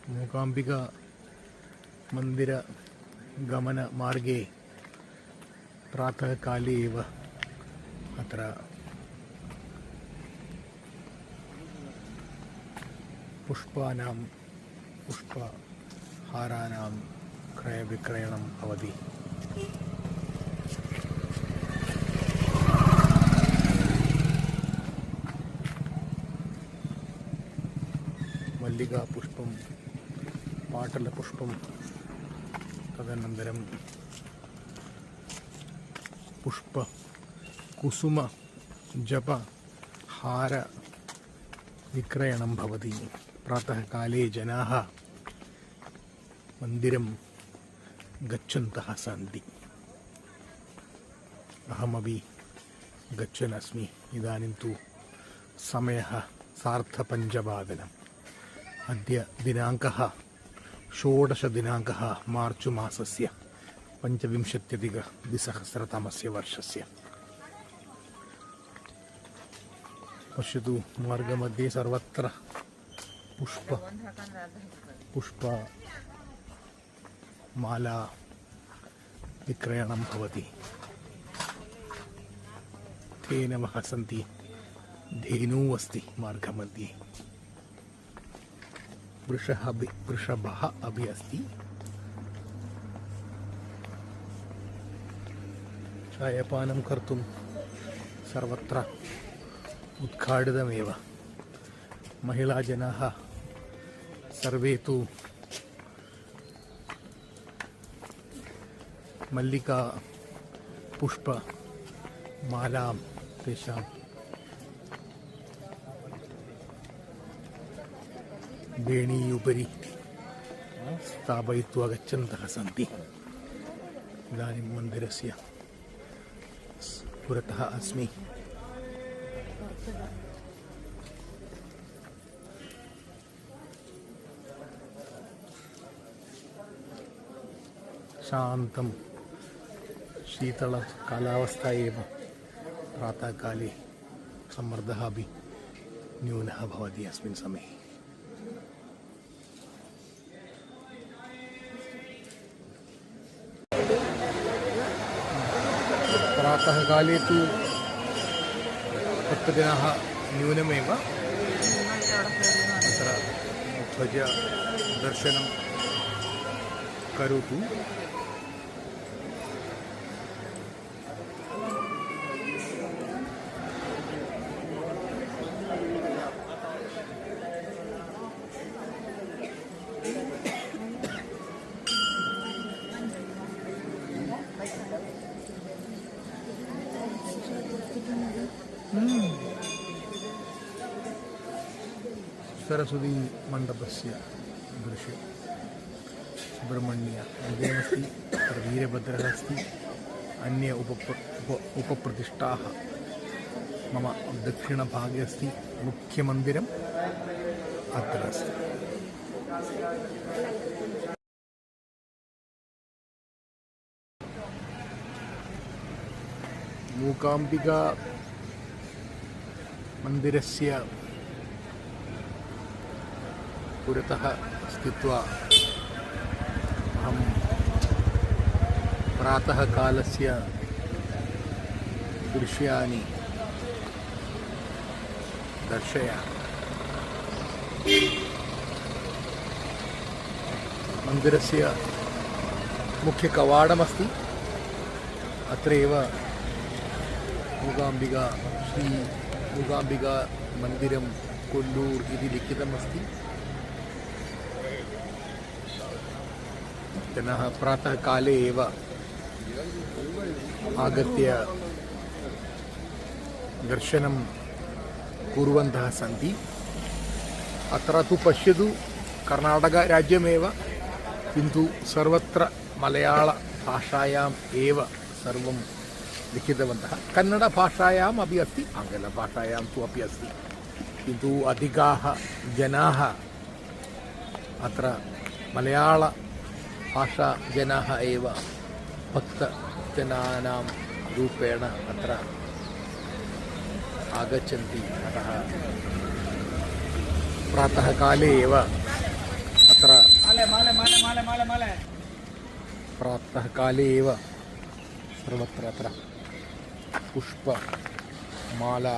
മൂകാംബിക मन्दिरगमनमार्गे प्रातःकाले एव अत्र पुष्पहाराणां क्रयविक्रयणं भवति। मल्लिकापुष्पं, पाटलपुष्पं, तदनन्तरं पुष्प कुसुम जप हार विक्रयणं भवति। प्रातःकाले जनाः मन्दिरं गच्छन्तः सन्ति। अहमपि गच्छन् अस्मि। इदानीं तु समयः 5:30। अद्य दिनाङ्कः 16 मार्च् मासस्य 25अधिक-द्विसहस्रतमस्य वर्षस्य। पश्यतु, मार्गमध्ये सर्वत्र पुष्पमाला विक्रयणं भवति। धेनवः सन्ति, धेनुः अस्ति मार्गमध्ये, वृषभः अपि अस्ति। चायपानं कर्तुं सर्वत्र उद्घाटितमेव। महिलाजनाः सर्वे तु मल्लिका पुष्पमालां तेषां वेणी उपरि स्थापयित्वा गच्छन्तः सन्ति। इदानीं मन्दिरस्य पुरतः अस्मि। शान्तं शीतलकालावस्था एव। प्रातःकाले सम्मर्दः अपि न्यूनः भवति अस्मिन् समये। प्रातःकाले तु भक्तजनाः न्यूनमेव। अत्र ध्वजदर्शनं करोतु। सरस्वती मण्डपस्य दृश्यं सुब्रह्मण्य मन्दिरमस्ति। तत्र वीरभद्रः अस्ति। अन्य उपप्रतिष्ठाः मम दक्षिणभागे अस्ति। मुख्यमन्दिरम् अत्र अस्ति। मूकाम्बिका मन्दिरस्य पुरतः स्थित्वा अहं प्रातःकालस्य दृश्यानि दर्शयामि। मन्दिरस्य मुख्यकवाटमस्ति। अत्रैव श्री मूकाम्बिका मन्दिरं कोल्लूर् इति लिखितमस्ति। जनाः प्रातःकाले एव आगत्य दर्शनं कुर्वन्तः सन्ति। अत्र तु पश्यतु, कर्णाटकराज्यमेव, किन्तु सर्वत्र मलयाळभाषायाम् एव सर्वं लिखितवन्तः। कन्नडभाषायाम् अपि अस्ति, आङ्ग्लभाषायां तु अपि अस्ति, किन्तु अधिकाः जनाः अत्र मलयाळभाषाजनाः एव भक्तजनानां रूपेण अत्र आगच्छन्ति। अतः प्रातःकाले एव अत्र प्रातःकाले एव सर्वत्र अत्र पुष्पमाला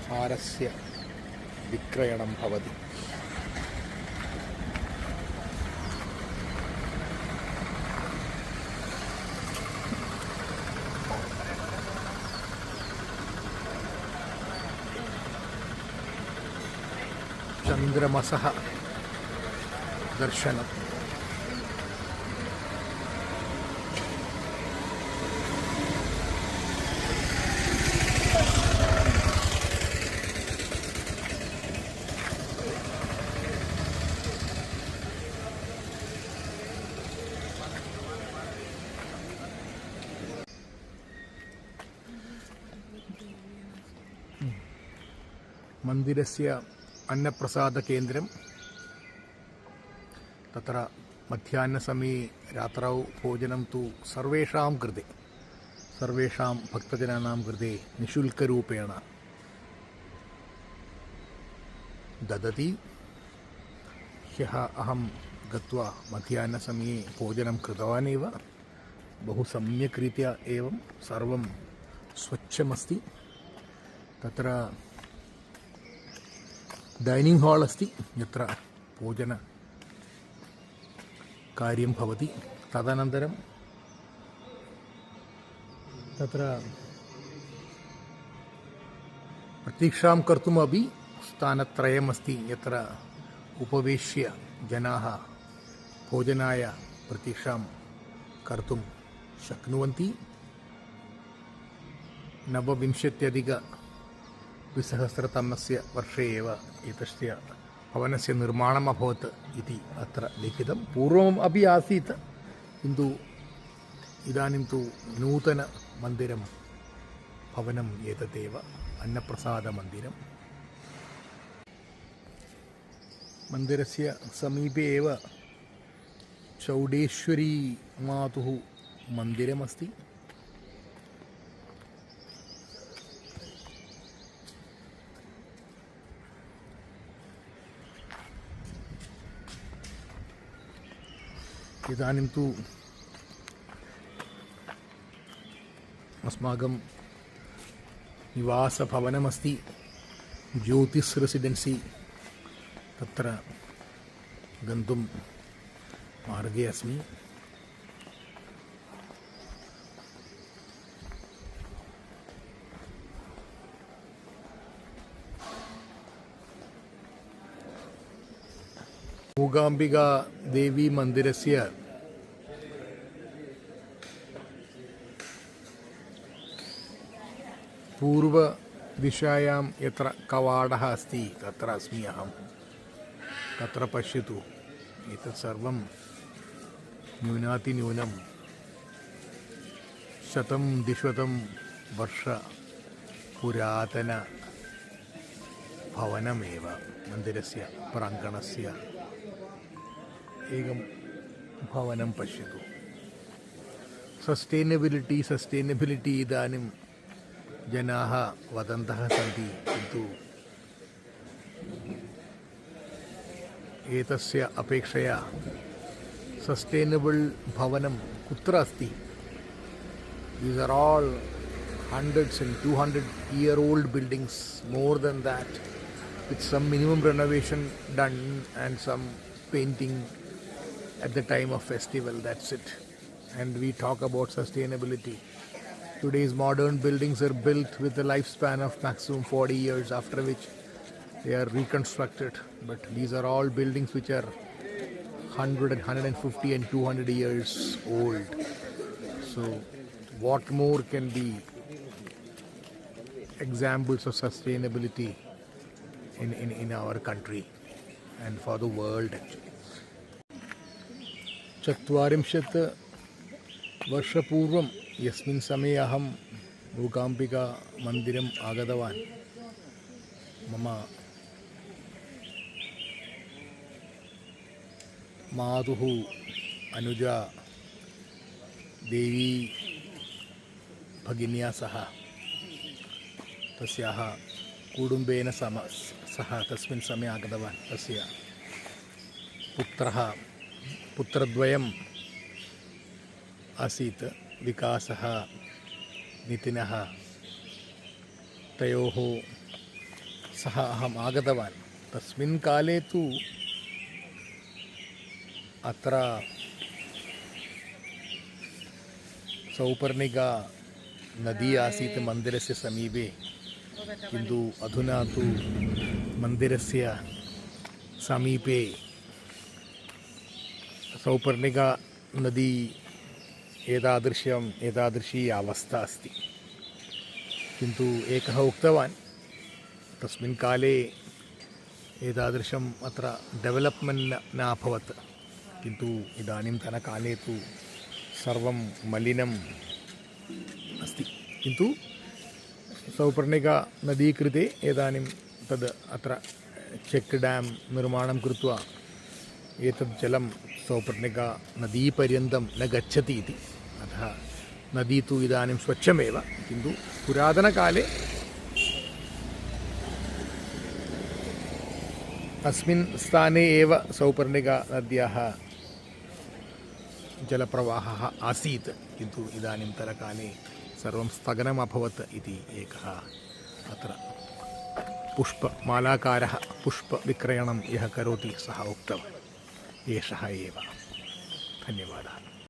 हारस्य विक्रयणं भवति. चन्द्रमसः दर्शनम्. मन्दिरस्य अन्नप्रसादकेन्द्रं. तत्र मध्याह्नसमये रात्रौ भोजनं तु सर्वेषां कृते, सर्वेषां भक्तजनानां कृते निःशुल्करूपेण ददति. ह्यः अहं गत्वा मध्याह्नसमये भोजनं कृतवान् एव. बहु सम्यक् रीत्या एवं सर्वं स्वच्छमस्ति. तत्र डैनिङ्ग् हाल् अस्ति यत्र भोजनकार्यं भवति. तदनन्तरं तत्र प्रतीक्षां कर्तुमपि स्थानत्रयमस्ति यत्र उपविश्य जनाः भोजनाय प्रतीक्षां कर्तुं शक्नुवन्ति. 1929 वर्षे एव एतस्य भवनस्य निर्माणम् अभवत् इति अत्र लिखितं. पूर्वम् अपि आसीत्, किन्तु इदानीं तु नूतनमन्दिरं भवनम् एतदेव अन्नप्रसादमन्दिरम्. मन्दिरस्य समीपे एव चौडेश्वरी मातुः मन्दिरमस्ति. इदानीं तु अस्माकं निवासभवनमस्ति, ज्योतिस् रेसिडेन्सि. तत्र गन्तुं मार्गे अस्मि. मूकाम्बिका देवी मन्दिरस्य पूर्वदिशायां यत्र कवाडः अस्ति तत्र अस्मि अहं. तत्र पश्यतु, एतत् सर्वं न्यूनातिन्यूनं 100-200 वर्ष पुरातनभवनमेव. मन्दिरस्य प्राङ्गणस्य एकं भवनं पश्यतु. सस्टेनेबिलिटी इदानीं जनाः वदन्तः सन्ति, किन्तु एतस्य अपेक्षया सस्टेनेबल् भवनं कुत्र अस्ति? These are all 100 and 200-year-old buildings, more than that, with some minimum renovation done and some painting at the time of festival. That's it. And we talk about sustainability. Today's modern buildings are built with a lifespan of maximum 40 years, after which they are reconstructed. But these are all buildings which are 100 and 150 and 200 years old. So what more can be examples of sustainability in our country and for the world actually. 40 वर्षपूर्वं यस्मिन् समये अहं मूकाम्बिका मन्दिरम् आगतवान्, मम मातुः अनुजा देवी भगिन्या सह, तस्याः कुटुम्बेन सह तस्मिन् समये आगतवान्. तस्य पुत्रः पुत्रद्वयम् आसीत्, विकासः नितिनः। तयोः सह अहम् आगतवान्। तस्मिन् काले तु अत्र सौपर्णिका नदी आसीत् मन्दिरस्य समीपे, किन्तु अधुना तु मन्दिरस्य समीपे सौपर्णिका नदी एतादृशी अवस्था अस्ति। किन्तु एकः उक्तवान्, तस्मिन् काले एतादृशम् अत्र डेवलप्मेण्ट् न अभवत्, किन्तु इदानीन्तनकाले तु सर्वं मलिनम् अस्ति। किन्तु सौपर्णिका नदी कृते इदानीं तद् अत्र चेक् ड्याम् निर्माणं कृत्वा एतद् जलं सौपर्णिका नदीपर्यन्तं न गच्छति इति। अतः नदी तु इदानीं स्वच्छमेव, किन्तु पुरातनकाले अस्मिन् स्थाने एव सौपर्णिका नद्याः जलप्रवाहः आसीत्, किन्तु इदानीन्तनकाले सर्वं स्थगनम् अभवत् इति एकः अत्र पुष्पमालाकारः पुष्पविक्रयणं यः करोति सः उक्तवान्। एषः एव। धन्यवादः।